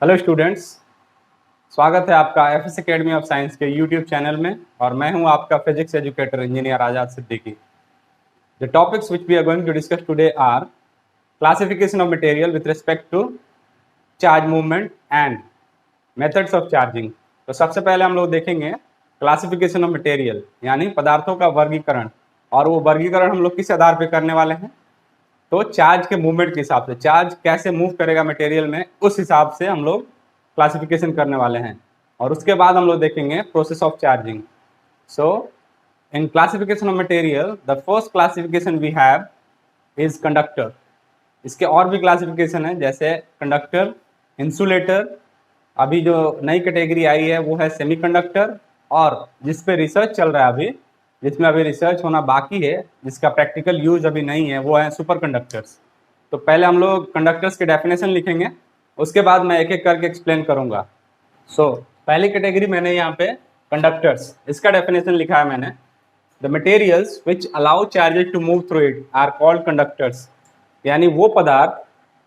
Hello students, स्वागत है आपका एफएस एकेडमी ऑफ साइंस के यूट्यूब चैनल में। और मैं हूं आपका physics educator engineer Azad Siddiqui. The topics which we are going to discuss today are classification of material with respect to charge movement and methods of charging. तो सबसे पहले हम लोग देखेंगे क्लासिफिकेशन ऑफ मटेरियल, यानी पदार्थों का वर्गीकरण। और वो वर्गीकरण हम लोग किस आधार पर करने वाले हैं? तो चार्ज के मूवमेंट के हिसाब से, चार्ज कैसे मूव करेगा मटेरियल में, उस हिसाब से हम लोग क्लासिफिकेशन करने वाले हैं। और उसके बाद हम लोग देखेंगे process of charging. So in classification of material the first classification we have is conductor. इसके और भी क्लासिफिकेशन है, जैसे कंडक्टर, इंसुलेटर। अभी जो नई कैटेगरी आई है वो है सेमीकंडक्टर, और जिस पे रिसर्च चल रहा है अभी, जिसमें अभी रिसर्च होना बाकी है, जिसका प्रैक्टिकल यूज अभी नहीं है, वो है सुपर कंडक्टर्स। तो पहले हम लोग कंडक्टर्स के डेफिनेशन लिखेंगे, उसके बाद मैं एक एक करके एक्सप्लेन करूंगा। पहली कैटेगरी मैंने यहाँ पे कंडक्टर्स, इसका डेफिनेशन लिखा है मैंने। The materials which allow charges to move through it are called conductors. यानी वो पदार्थ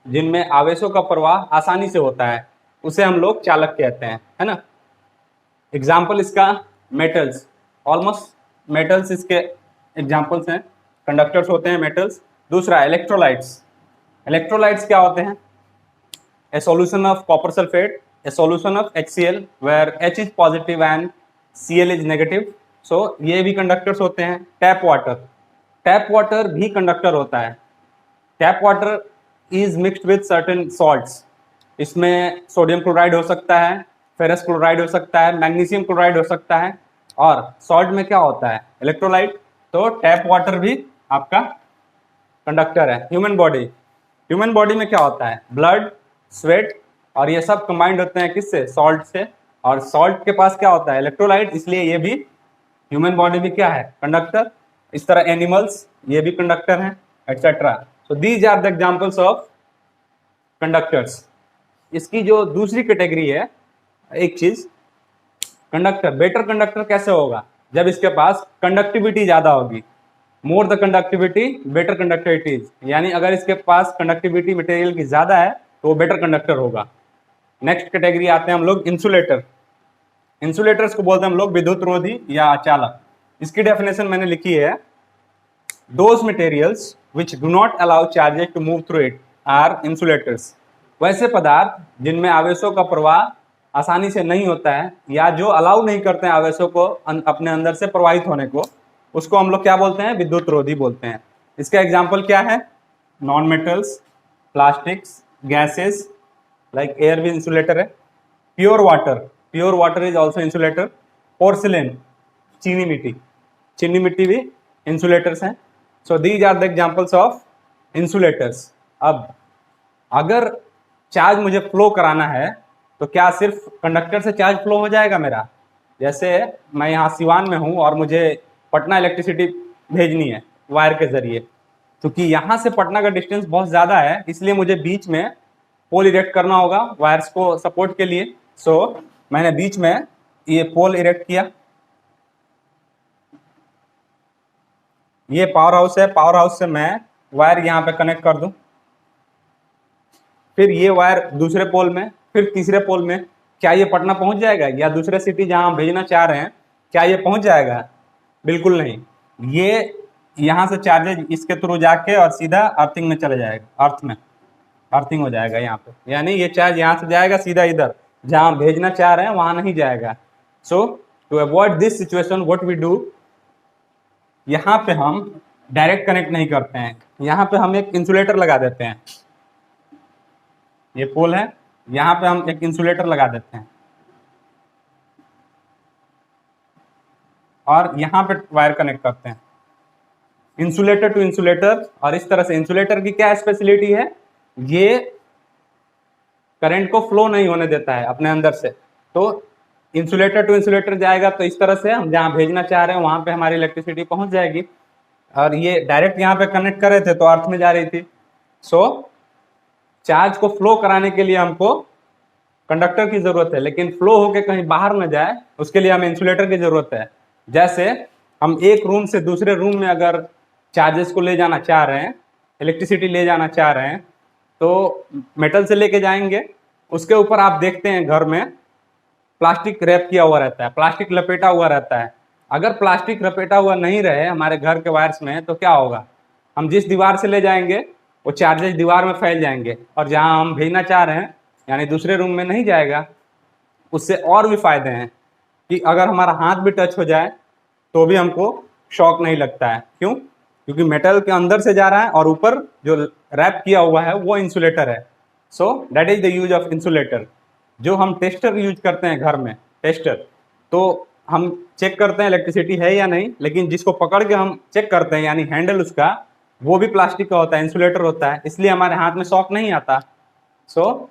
जिनमें आवेशों का प्रवाह आसानी से होता है, उसे हम लोग चालक कहते हैं, है ना। एग्जाम्पल इसका मेटल्स, ऑलमोस्ट मेटल्स इसके एग्जाम्पल्स हैं, कंडक्टर्स होते हैं मेटल्स। दूसरा इलेक्ट्रोलाइट्स। इलेक्ट्रोलाइट्स क्या होते हैं? A solution of copper sulfate, a solution of HCl where H is positive and Cl is negative. So ये भी कंडक्टर्स होते हैं। टैप वाटर, टैप वाटर भी कंडक्टर होता है। Tap water is mixed with certain salts. इसमें sodium chloride हो सकता है, फेरस क्लोराइड हो सकता है, मैग्नीशियम क्लोराइड हो सकता है। और सॉल्ट में क्या होता है? इलेक्ट्रोलाइट। तो टैप वाटर भी आपका कंडक्टर है। ह्यूमन बॉडी, ह्यूमन बॉडी में क्या होता है? ब्लड, स्वेट, और ये सब कंबाइंड होते हैं किससे? सॉल्ट से। और सॉल्ट के पास क्या होता है? इलेक्ट्रोलाइट। इसलिए ये भी ह्यूमन बॉडी भी क्या है? कंडक्टर। इस तरह एनिमल्स, ये भी कंडक्टर हैं, etcetera. So these are the examples of conductors. इसकी जो दूसरी कैटेगरी है, एक चीज, कंडक्टर बेटर कंडक्टर कैसे होगा? जब इसके पास कंडक्टिविटी ज्यादा होगी। More the conductivity better conductivity is, यानी अगर इसके पास कंडक्टिविटी मटेरियल की ज्यादा है तो वो बेटर कंडक्टर होगा। नेक्स्ट कैटेगरी आते हैं हम लोग इंसुलेटर। इंसुलेटर्स को बोलते हैं हम लोग विद्युत रोधी या अचालक। इसकी डेफिनेशन मैंने लिखी है, those materials which do not allow charges to move through it are insulators. वैसे पदार्थ जिनमें आवेशों का प्रवाह आसानी से नहीं होता है, या जो अलाउ नहीं करते हैं आवेशों को अपने अंदर से प्रवाहित होने को, उसको हम लोग क्या बोलते हैं? विद्युत रोधी बोलते हैं। इसका एग्जाम्पल क्या है? Non metals, plastics, gases, like air भी इंसुलेटर है। Pure water is also insulator. Porcelain, चीनी मिट्टी, चीनी मिट्टी भी इंसुलेटर्स हैं। So these are the examples of insulators. अब अगर चार्ज मुझे फ्लो कराना है तो क्या सिर्फ कंडक्टर से चार्ज फ्लो हो जाएगा मेरा? जैसे मैं यहाँ सिवान में हूँ और मुझे पटना इलेक्ट्रिसिटी भेजनी है वायर के जरिए, क्योंकि यहाँ से पटना का डिस्टेंस बहुत ज़्यादा है, इसलिए मुझे बीच में पोल इरेक्ट करना होगा वायर्स को सपोर्ट के लिए। सो मैंने बीच में ये पोल इरेक्ट किया। ये पावर हाउस है, पावर हाउस से मैं वायर यहाँ पे कनेक्ट कर दूं, फिर ये वायर दूसरे पोल में, फिर तीसरे पोल में। क्या ये पटना पहुंच जाएगा? या दूसरे सिटी जहां हम भेजना चाह रहे हैं, क्या ये पहुंच जाएगा? बिल्कुल नहीं। ये यहाँ से चार्जेज इसके थ्रू जाके और सीधा अर्थिंग में चले जाएगा, अर्थ में अर्थिंग हो जाएगा यहाँ पे। यानी ये चार्ज यहाँ से जाएगा सीधा इधर, जहां भेजना चाह रहे हैं वहां नहीं जाएगा। So to avoid this situation what we do, यहाँ पे हम डायरेक्ट कनेक्ट नहीं करते हैं, यहाँ पे हम एक इंसुलेटर लगा देते हैं। ये पोल है, यहाँ पे हम एक इंसुलेटर लगा देते हैं और यहाँ पे वायर कनेक्ट करते हैं, इंसुलेटर टू इंसुलेटर। और इस तरह से इंसुलेटर की क्या स्पेशलिटी है? ये करंट को फ्लो नहीं होने देता है अपने अंदर से। तो इंसुलेटर टू इंसुलेटर जाएगा, तो इस तरह से हम जहाँ भेजना चाह रहे हैं वहां पे हमारी इलेक्ट्रिसिटी पहुंच जाएगी। और ये डायरेक्ट यहाँ पे कनेक्ट कर रहे थे तो अर्थ में जा रही थी। सो चार्ज को फ्लो कराने के लिए हमको कंडक्टर की जरूरत है, लेकिन फ्लो होके कहीं बाहर न जाए उसके लिए हमें इंसुलेटर की जरूरत है। जैसे हम एक रूम से दूसरे रूम में अगर चार्जेस को ले जाना चाह रहे हैं, इलेक्ट्रिसिटी ले जाना चाह रहे हैं, तो मेटल से लेके जाएंगे, उसके ऊपर आप देखते हैं घर में प्लास्टिक रैप किया हुआ रहता है, प्लास्टिक लपेटा हुआ रहता है। अगर प्लास्टिक लपेटा हुआ नहीं रहे हमारे घर के वायर्स में तो क्या होगा, हम जिस दीवार से ले जाएंगे वो चार्जेस दीवार में फैल जाएंगे और जहां हम भेजना चाह रहे हैं यानी दूसरे रूम में नहीं जाएगा। उससे और भी फायदे हैं कि अगर हमारा हाथ भी टच हो जाए तो भी हमको शॉक नहीं लगता है। क्यों? क्योंकि मेटल के अंदर से जा रहा है और ऊपर जो रैप किया हुआ है वो इंसुलेटर है। So that is the use of insulator. जो हम टेस्टर यूज करते हैं घर में, टेस्टर, तो हम चेक करते हैं इलेक्ट्रिसिटी है या नहीं, लेकिन जिसको पकड़ के हम चेक करते हैं यानी हैंडल उसका, वो भी प्लास्टिक का होता है, इंसुलेटर होता है, इसलिए हमारे हाथ में शॉक नहीं आता। So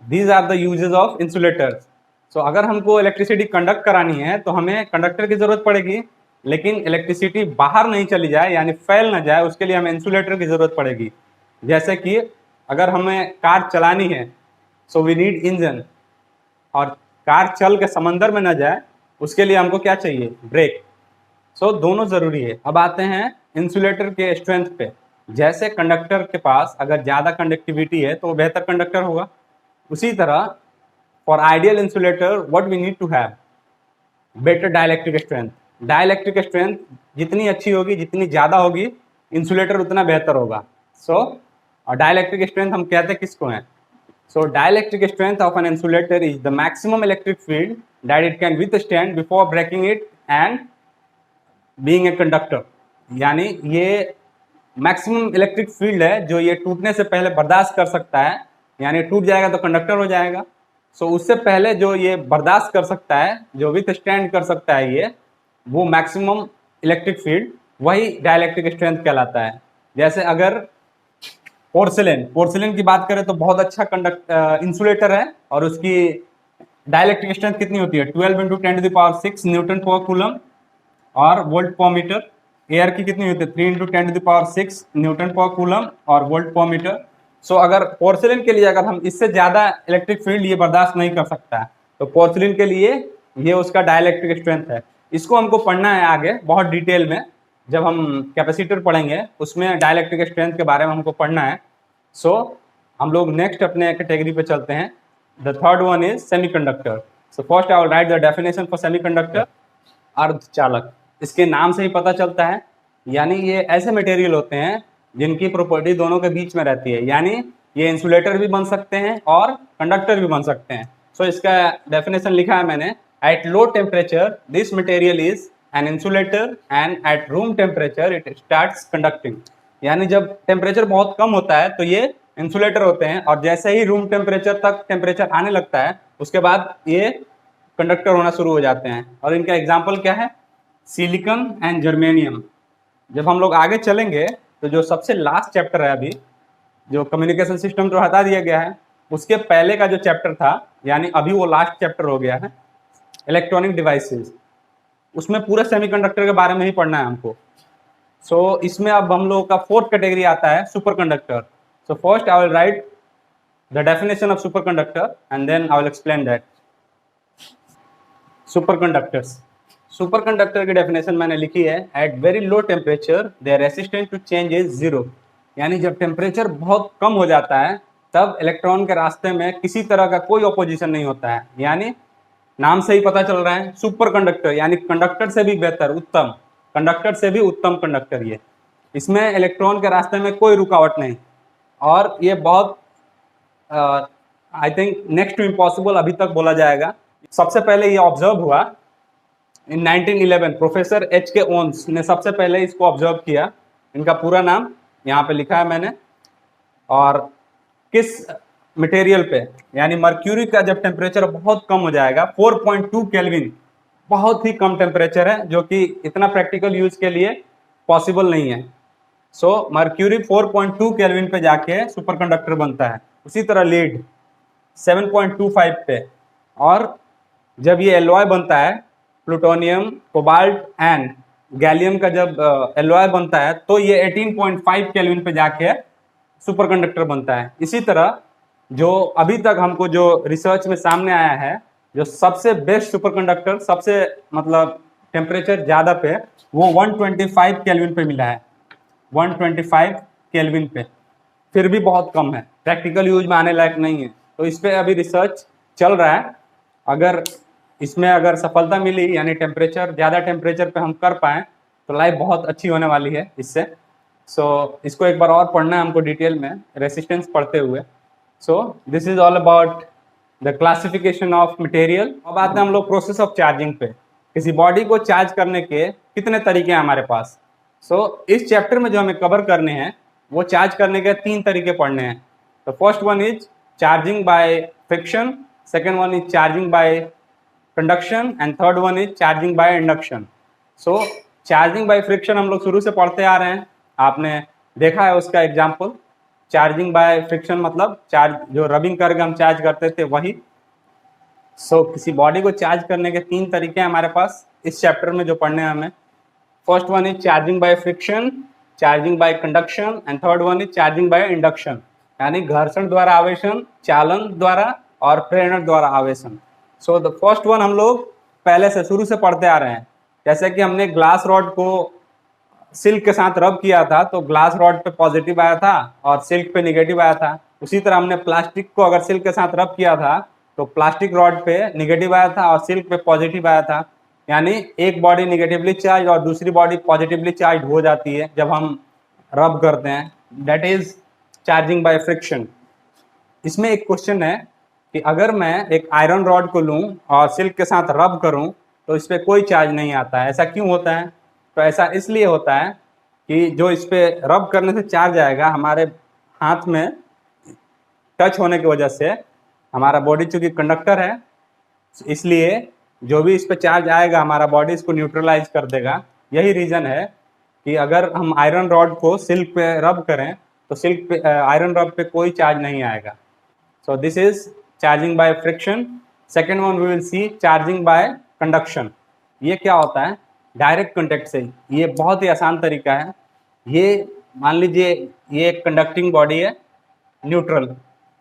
these are the uses of insulators. So अगर हमको इलेक्ट्रिसिटी कंडक्ट करानी है तो हमें कंडक्टर की जरूरत पड़ेगी, लेकिन इलेक्ट्रिसिटी बाहर नहीं चली जाए यानी फैल ना जाए उसके लिए हमें इंसुलेटर की जरूरत पड़ेगी। जैसे कि अगर हमें कार चलानी है सो वी नीड इंजन, और कार चल के समंदर में ना जाए उसके लिए हमको क्या चाहिए, ब्रेक। सो दोनों जरूरी है। अब आते हैं इंसुलेटर के स्ट्रेंथ पे। जैसे कंडक्टर के पास अगर ज़्यादा कंडक्टिविटी है तो वो बेहतर कंडक्टर होगा, उसी तरह for ideal insulator what we need to have better dielectric strength. Dielectric strength जितनी अच्छी होगी, जितनी ज़्यादा होगी, इंसुलेटर उतना बेहतर होगा। सो डाइलेक्ट्रिक स्ट्रेंथ हम कहते हैं किसको हैं? So dielectric strength of an insulator is the maximum electric field that it can withstand before breaking it and being a conductor। यानी ये मैक्सिमम इलेक्ट्रिक फील्ड है जो ये टूटने से पहले बर्दाश्त कर सकता है, यानी टूट जाएगा तो कंडक्टर हो जाएगा। सो उससे पहले जो ये बर्दाश्त कर सकता है, जो विथ स्टैंड कर सकता है ये, वो मैक्सिमम इलेक्ट्रिक फील्ड, वही डाइलेक्ट्रिक स्ट्रेंथ कहलाता है। जैसे अगर पोर्सिलेन की बात करें तो बहुत अच्छा इंसुलेटर है और उसकी डाइलेक्ट्रिक स्ट्रेंथ कितनी होती है, 12 × 10⁶ न्यूटन पर कूलम और वोल्ट पर मीटर। एयर की कितनी होती है, 3 × 10⁶ न्यूटन पर कूलम और वोल्ट पर मीटर। सो अगर पोर्सिलेन के लिए अगर हम इससे ज़्यादा इलेक्ट्रिक फील्ड ये बर्दाश्त नहीं कर सकता है तो पोर्सिलेन के लिए ये उसका डाइलेक्ट्रिक स्ट्रेंथ है। इसको हमको पढ़ना है आगे बहुत डिटेल में, जब हम कैपेसिटर पढ़ेंगे उसमें डाइलेक्ट्रिक स्ट्रेंथ के बारे में हमको पढ़ना है। सो हम लोग नेक्स्ट अपने कैटेगरी पे चलते हैं। The third one is semiconductor. So first I will write the definition for semiconductor. अर्धचालक, इसके नाम से ही पता चलता है, यानी ये ऐसे मटेरियल होते हैं जिनकी प्रॉपर्टी दोनों के बीच में रहती है, यानी ये इंसुलेटर भी बन सकते हैं और कंडक्टर भी बन सकते हैं। सो इसका डेफिनेशन लिखा है मैंने, at low temperature this material is an insulator and at room temperature it starts conducting. यानी जब टेम्परेचर बहुत कम होता है तो ये इंसुलेटर होते हैं, और जैसे ही रूम टेम्परेचर तक टेम्परेचर आने लगता है उसके बाद ये कंडक्टर होना शुरू हो जाते हैं। और इनका एग्जाम्पल क्या है, सिलिकॉन एंड जर्मेनियम। जब हम लोग आगे चलेंगे तो जो सबसे लास्ट चैप्टर है अभी, जो कम्युनिकेशन सिस्टम तो हटा दिया गया है, उसके पहले का जो चैप्टर था, यानी अभी वो लास्ट चैप्टर हो गया है, इलेक्ट्रॉनिक डिवाइसेस, उसमें पूरे सेमीकंडक्टर के बारे में ही पढ़ना है हमको। सो इसमें अब हम लोगों का फोर्थ कैटेगरी आता है, super conductor. So first I will write the definition of super conductor and then I will explain that. Super conductors, super conductor की डेफिनेशन मैंने लिखी है, at very low temperature their resistance to change is zero. यानी जब temperature बहुत कम हो जाता है तब इलेक्ट्रॉन के रास्ते में किसी तरह का कोई ऑपोजिशन नहीं होता है। यानी नाम से ही पता चल रहा है, सुपर कंडक्टर यानी कंडक्टर से भी बेहतर, उत्तम, कंडक्टर से भी उत्तम कंडक्टर। ये इसमें इलेक्ट्रॉन के रास्ते में कोई रुकावट नहीं, और ये बहुत I think next to impossible अभी तक बोला जाएगा। सबसे पहले ये ऑब्जर्व हुआ in 1911, professor H K Onnes ने सबसे पहले इसको ऑब्जर्व किया। इनका पूरा नाम यहाँ पे लिखा है मैंने। और किस मटेरियल पे, यानी मर्क्यूरी का जब टेम्परेचर बहुत कम हो जाएगा, 4.2 केल्विन, बहुत ही कम टेम्परेचर है जो कि इतना प्रैक्टिकल यूज के लिए पॉसिबल नहीं है। सो मर्क्यूरी 4.2 केल्विन पे जाके सुपरकंडक्टर बनता है। उसी तरह लीड 7.25 पे, और जब ये एलॉय बनता है, प्लूटोनियम, कोबाल्ट एंड गैलियम का जब एलॉय बनता है तो ये 18.5 केल्विन पे जाके सुपरकंडक्टर बनता है। इसी तरह जो अभी तक हमको जो रिसर्च में सामने आया है, जो सबसे बेस्ट सुपरकंडक्टर, सबसे मतलब टेम्परेचर ज़्यादा पे, वो 125 केल्विन पे मिला है, 125 केल्विन पे। फिर भी बहुत कम है, प्रैक्टिकल यूज में आने लायक नहीं है। तो इस पे अभी रिसर्च चल रहा है। अगर इसमें अगर सफलता मिली, यानी टेम्परेचर, ज़्यादा टेम्परेचर पे हम कर पाएँ, तो लाइफ बहुत अच्छी होने वाली है इससे। सो इसको एक बार और पढ़ना है हमको डिटेल में, रेसिस्टेंस पढ़ते हुए। सो this is all about the classification of material. अब आते हैं हम लोग प्रोसेस ऑफ चार्जिंग पे। किसी बॉडी को चार्ज करने के कितने तरीके हैं हमारे पास। इस चैप्टर में जो हमें कवर करने हैं वो चार्ज करने के 3 तरीके पढ़ने हैं। तो first one is charging by friction, second one is charging by conduction and third one is charging by induction. Charging by friction हम लोग शुरू से पढ़ते आ रहे हैं, आपने देखा है उसका एग्जाम्पल। चार्जिंग बाय फ्रिक्शन मतलब चार्ज जो रबिंग करके हम चार्ज करते थे वही। किसी बॉडी को चार्ज करने के 3 तरीके हैं हमारे पास इस चैप्टर में जो पढ़ने हैं हमें। First one is charging by friction, charging by conduction and third one is charging by induction, यानी घर्षण द्वारा आवेशन, चालन द्वारा और प्रेरण द्वारा आवेशन। द फर्स्ट वन हम लोग पहले से शुरू से पढ़ते आ रहे हैं। जैसे कि हमने ग्लास रॉड को सिल्क के साथ रब किया था तो ग्लास रॉड पे पॉजिटिव आया था और सिल्क पे निगेटिव आया था। उसी तरह हमने प्लास्टिक को अगर सिल्क के साथ रब किया था तो प्लास्टिक रॉड पे निगेटिव आया था और सिल्क पे पॉजिटिव आया था। यानी एक बॉडी निगेटिवली चार्ज और दूसरी बॉडी पॉजिटिवली चार्ज हो जाती है जब हम रब करते हैं। That is charging by friction. इसमें एक क्वेश्चन है कि अगर मैं एक आयरन रॉड को लूं और सिल्क के साथ रब करूं तो इस पर कोई चार्ज नहीं आता है, ऐसा क्यों होता है? तो ऐसा इसलिए होता है कि जो इस पर रब करने से चार्ज आएगा हमारे हाथ में टच होने की वजह से, हमारा बॉडी चूंकि कंडक्टर है इसलिए जो भी इस पर चार्ज आएगा हमारा बॉडी इसको न्यूट्रलाइज कर देगा। यही रीज़न है कि अगर हम आयरन रॉड को सिल्क पे रब करें तो सिल्क पे आयरन रॉड पे कोई चार्ज नहीं आएगा। So this is charging by friction. Second one we will see charging by conduction. ये क्या होता है? डायरेक्ट कॉन्टेक्ट से। ये बहुत ही आसान तरीका है। ये मान लीजिए ये एक कंडक्टिंग बॉडी है न्यूट्रल,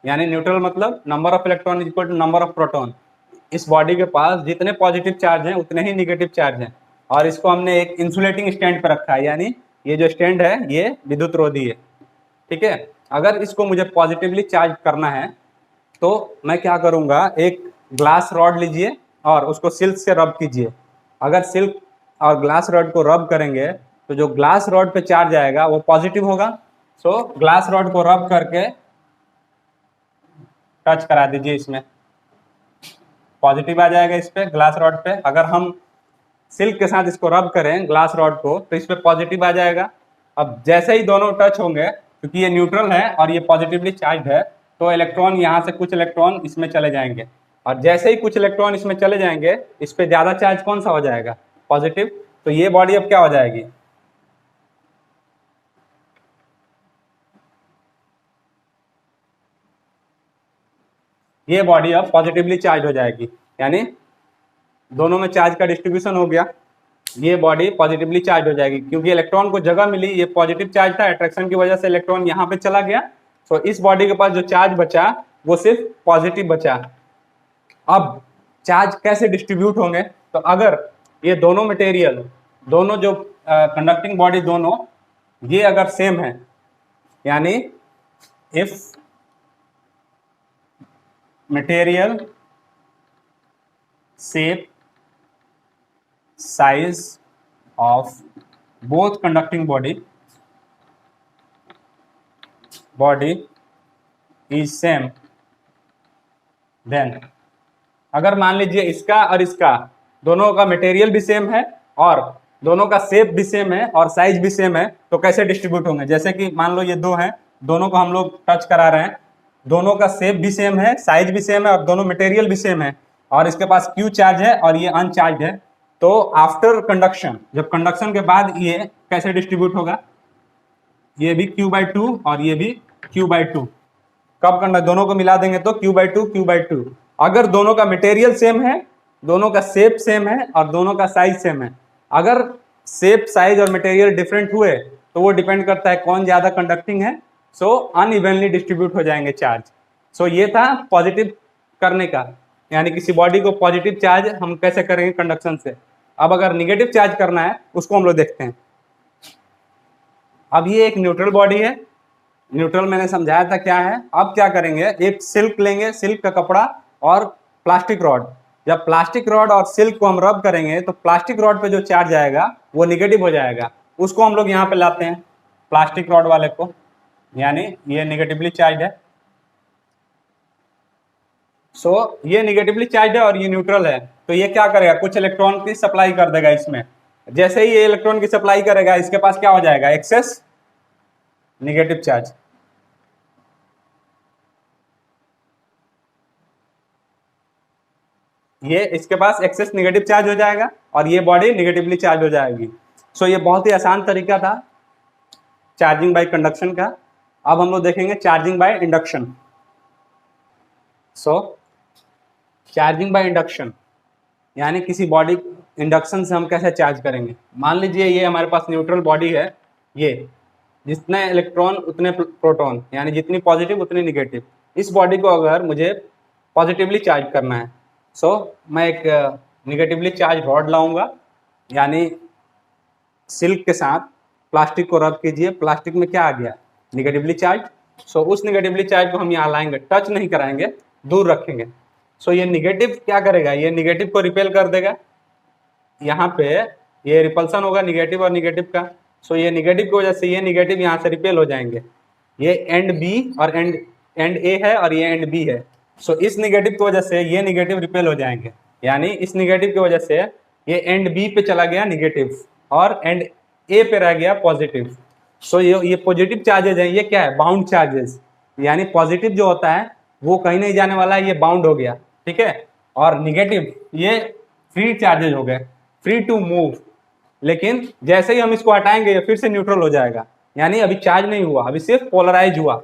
यानी न्यूट्रल मतलब number of electron equal to number of proton. इस बॉडी के पास जितने पॉजिटिव चार्ज हैं उतने ही निगेटिव चार्ज हैं और इसको हमने एक इंसुलेटिंग स्टैंड पर रखा है, यानी ये जो स्टैंड है ये विद्युत रोधी है। ठीक है, अगर इसको मुझे पॉजिटिवली चार्ज करना है तो मैं क्या करूँगा, एक ग्लास रॉड लीजिए और उसको सिल्क से रब कीजिए। अगर सिल्क और ग्लास रॉड को रब करेंगे तो जो ग्लास रॉड पे चार्ज आएगा वो पॉजिटिव होगा। ग्लास रॉड को रब करके टच करा दीजिए, इसमें पॉजिटिव आ जाएगा इस पे ग्लास रॉड पे। अगर हम सिल्क के साथ इसको रब करें ग्लास रॉड को तो इस पे पॉजिटिव आ जाएगा। अब जैसे ही दोनों टच होंगे, क्योंकि ये न्यूट्रल है और ये पॉजिटिवली चार्ज है, तो इलेक्ट्रॉन यहाँ से कुछ इलेक्ट्रॉन इसमें चले जाएंगे और जैसे ही कुछ इलेक्ट्रॉन इसमें चले जाएंगे इस पे ज्यादा चार्ज कौन सा हो जाएगा? पॉजिटिव। तो ये बॉडी अब क्या हो जाएगी? ये बॉडी अब पॉजिटिवली चार्ज हो जाएगी, यानी दोनों में चार्ज का डिस्ट्रीब्यूशन हो गया। ये बॉडी पॉजिटिवली चार्ज हो जाएगी क्योंकि इलेक्ट्रॉन को जगह मिली, ये पॉजिटिव चार्ज था, अट्रैक्शन की वजह से इलेक्ट्रॉन यहाँ पे चला गया। तो इस बॉडी के पास जो चार्ज बचा वो सिर्फ पॉजिटिव बचा। अब चार्ज कैसे डिस्ट्रीब्यूट होंगे? तो अगर ये दोनों मटेरियल, दोनों जो कंडक्टिंग बॉडी दोनों ये अगर सेम है, यानी if material shape, size of both conducting body is same, then अगर मान लीजिए इसका और इसका दोनों का मटेरियल भी सेम है और दोनों का शेप भी सेम है और साइज भी सेम है, तो कैसे डिस्ट्रीब्यूट होंगे? जैसे कि मान लो ये दो हैं, दोनों को हम लोग टच करा रहे हैं, दोनों का शेप भी सेम है, साइज भी सेम है और दोनों मटेरियल भी सेम है और इसके पास क्यू चार्ज है और ये अनचार्ज है। तो आफ्टर कंडक्शन, जब कंडक्शन के बाद ये कैसे डिस्ट्रीब्यूट होगा? ये भी Q/2 और ये भी Q/2। कब करना? दोनों को मिला देंगे तो Q/2 Q/2। अगर दोनों का मटेरियल सेम है, दोनों का शेप सेम है और दोनों का साइज सेम है। अगर शेप, साइज और मटेरियल डिफरेंट हुए तो वो डिपेंड करता है कौन ज्यादा कंडक्टिंग है। अनइवनली डिस्ट्रीब्यूट हो जाएंगे चार्ज। ये था पॉजिटिव करने का, यानी किसी बॉडी को पॉजिटिव चार्ज हम कैसे करेंगे कंडक्शन से। अब अगर निगेटिव चार्ज करना है उसको हम लोग देखते हैं। अब ये एक न्यूट्रल बॉडी है न्यूट्रल मैंने समझाया था क्या है। अब क्या करेंगे, एक सिल्क लेंगे, सिल्क का कपड़ा और प्लास्टिक रॉड। जब प्लास्टिक रॉड और सिल्क को हम रब करेंगे तो प्लास्टिक रॉड पे जो चार्ज आएगा वो निगेटिव हो जाएगा, उसको हम लोग यहाँ पे लाते हैं प्लास्टिक रॉड वाले को, यानी ये निगेटिवली चार्ज है। सो ये निगेटिवली चार्ज है और ये न्यूट्रल है, तो ये क्या करेगा, कुछ इलेक्ट्रॉन की सप्लाई कर देगा इसमें। जैसे ही ये इलेक्ट्रॉन की सप्लाई करेगा इसके पास क्या हो जाएगा, एक्सेस निगेटिव चार्ज। ये इसके पास एक्सेस निगेटिव चार्ज हो जाएगा और ये बॉडी निगेटिवली चार्ज हो जाएगी। सो ये बहुत ही आसान तरीका था चार्जिंग बाय कंडक्शन का। अब हम लोग देखेंगे charging by induction. So charging by induction यानी किसी बॉडी इंडक्शन से हम कैसे चार्ज करेंगे। मान लीजिए ये हमारे पास न्यूट्रल बॉडी है, ये जितने इलेक्ट्रॉन उतने प्रोटॉन, यानी जितनी पॉजिटिव उतनी निगेटिव। इस बॉडी को अगर मुझे पॉजिटिवली चार्ज करना है, सो मैं एक निगेटिवली चार्ज रॉड लाऊंगा, यानी सिल्क के साथ प्लास्टिक को रब कीजिए, प्लास्टिक में क्या आ गया, निगेटिवली चार्ज। सो उस निगेटिवली चार्ज को हम यहाँ लाएंगे, टच नहीं कराएंगे, दूर रखेंगे। सो ये निगेटिव क्या करेगा, ये निगेटिव को रिपेल कर देगा, यहाँ पे ये रिपल्सन होगा निगेटिव और निगेटिव का। सो ये निगेटिव की वजह से ये निगेटिव यहाँ से रिपेल हो जाएंगे। ये एंड बी और एंड ए है और ये एंड बी है। सो इस निगेटिव की वजह से ये निगेटिव रिपेल हो जाएंगे, यानी इस निगेटिव की वजह से ये एंड बी पे चला गया निगेटिव और एंड ए पे रह गया पॉजिटिव। सो ये पॉजिटिव चार्जेस हैं, ये क्या है, बाउंड चार्जेस, यानी पॉजिटिव जो होता है वो कहीं नहीं जाने वाला है, ये बाउंड हो गया, ठीक है। और निगेटिव ये फ्री चार्जेस हो गए, फ्री टू मूव। लेकिन जैसे ही हम इसको हटाएंगे ये फिर से न्यूट्रल हो जाएगा, यानी अभी चार्ज नहीं हुआ, अभी सिर्फ पोलराइज हुआ,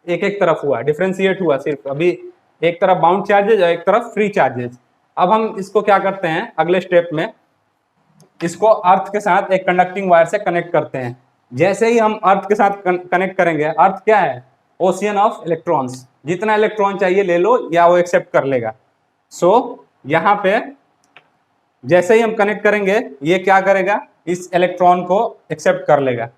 एक एक तरफ हुआ, डिफ्रेंशिएट हुआ सिर्फ। अभी एक तरफ बाउंड चार्जेज और एक तरफ फ्री चार्जेज। अब हम इसको क्या करते हैं, अगले स्टेप में इसको अर्थ के साथ एक कंडक्टिंग वायर से कनेक्ट करते हैं। जैसे ही हम अर्थ के साथ कनेक्ट करेंगे, अर्थ क्या है, ओशियन ऑफ इलेक्ट्रॉन्स, जितना इलेक्ट्रॉन चाहिए ले लो या वो एक्सेप्ट कर लेगा। सो यहाँ पे जैसे ही हम कनेक्ट करेंगे ये क्या करेगा, इस इलेक्ट्रॉन को एक्सेप्ट कर लेगा।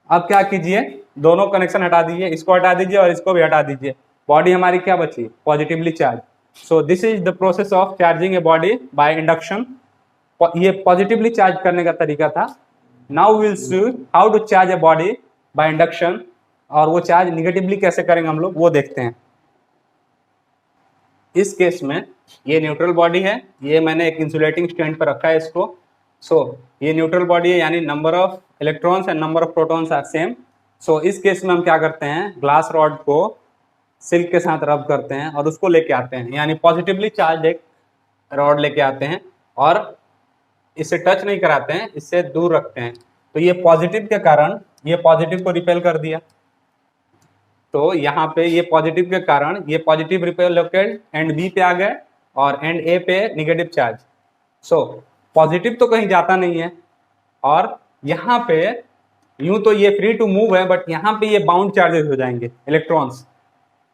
अब क्या कीजिए, दोनों कनेक्शन हटा दीजिए, इसको हटा दीजिए और इसको भी हटा दीजिए, बॉडी हमारी क्या बची, positively charge. So this is the process of charging a body by induction. ये पॉजिटिवली चार्ज करने का तरीका था। Now will see how to charge a body by induction, और वो चार्ज निगेटिवली कैसे करेंगे हम लोग वो देखते हैं। इस केस में ये न्यूट्रल बॉडी है, ये मैंने एक इंसुलेटिंग स्टैंड पर रखा है इसको। सो ये न्यूट्रल बॉडी है, यानी number of electrons and number of protons are same. So इस केस में हम क्या करते हैं, ग्लास रॉड को सिल्क के साथ रब करते हैं और उसको लेके आते हैं, यानी पॉजिटिवली चार्ज एक रॉड लेके आते हैं और इससे टच नहीं कराते हैं, इससे दूर रखते हैं। तो ये पॉजिटिव के कारण ये पॉजिटिव को रिपेल कर दिया, तो यहाँ पे ये पॉजिटिव के कारण ये पॉजिटिव रिपेल होकर एंड बी पे आ गए और एंड ए पे निगेटिव चार्ज। सो पॉजिटिव तो कहीं जाता नहीं है, और यहाँ पे यूं तो ये फ्री टू मूव है, बट यहाँ पे ये बाउंड चार्जेस हो जाएंगे इलेक्ट्रॉन्स,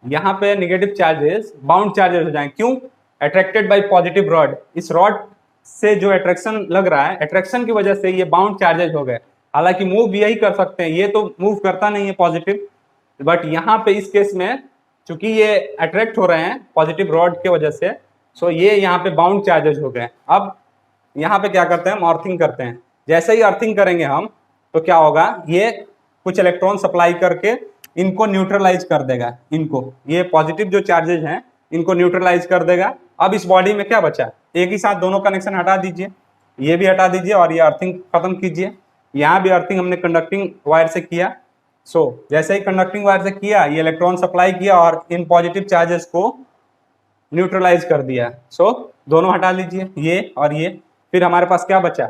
यहाँ पे निगेटिव चार्जेस बाउंड चार्जेस हो जाएंगे। क्यों, अट्रैक्टेड बाय पॉजिटिव रॉड। इस रॉड से जो अट्रैक्शन लग रहा है, अट्रैक्शन की वजह से ये बाउंड चार्जेस हो गए। हालांकि मूव यही कर सकते हैं, ये तो मूव करता नहीं है पॉजिटिव, बट यहाँ पे इस केस में चूंकि ये अट्रैक्ट हो रहे हैं पॉजिटिव रॉड के वजह से, सो ये यहाँ पे बाउंड चार्जेस हो गए। अब यहाँ पे क्या करते हैं, हम अर्थिंग करते हैं। जैसे ही अर्थिंग करेंगे हम, तो क्या होगा, ये कुछ इलेक्ट्रॉन सप्लाई करके इनको न्यूट्रलाइज कर देगा, इनको ये पॉजिटिव जो चार्जेज हैं इनको न्यूट्रलाइज कर देगा। अब इस बॉडी में क्या बचा, एक ही साथ दोनों कनेक्शन हटा दीजिए, ये भी हटा दीजिए और ये अर्थिंग खत्म कीजिए। यहाँ भी अर्थिंग हमने कंडक्टिंग वायर से किया। सो जैसे ही कंडक्टिंग वायर से किया, ये इलेक्ट्रॉन सप्लाई किया और इन पॉजिटिव चार्जेस को न्यूट्रलाइज कर दिया। सो दोनों हटा लीजिए, ये और ये, फिर हमारे पास क्या बचा,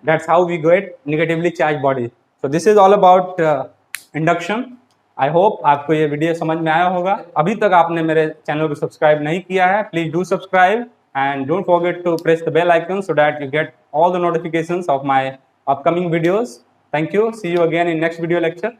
that's how we get negatively charge body. So this is all about induction. I hope आपको ये वीडियो समझ में आया होगा। अभी तक आपने मेरे चैनल को सब्सक्राइब नहीं किया है, please do subscribe and don't forget to press the bell icon so that you get all the notifications of my upcoming videos. Thank you. See you again in next video lecture.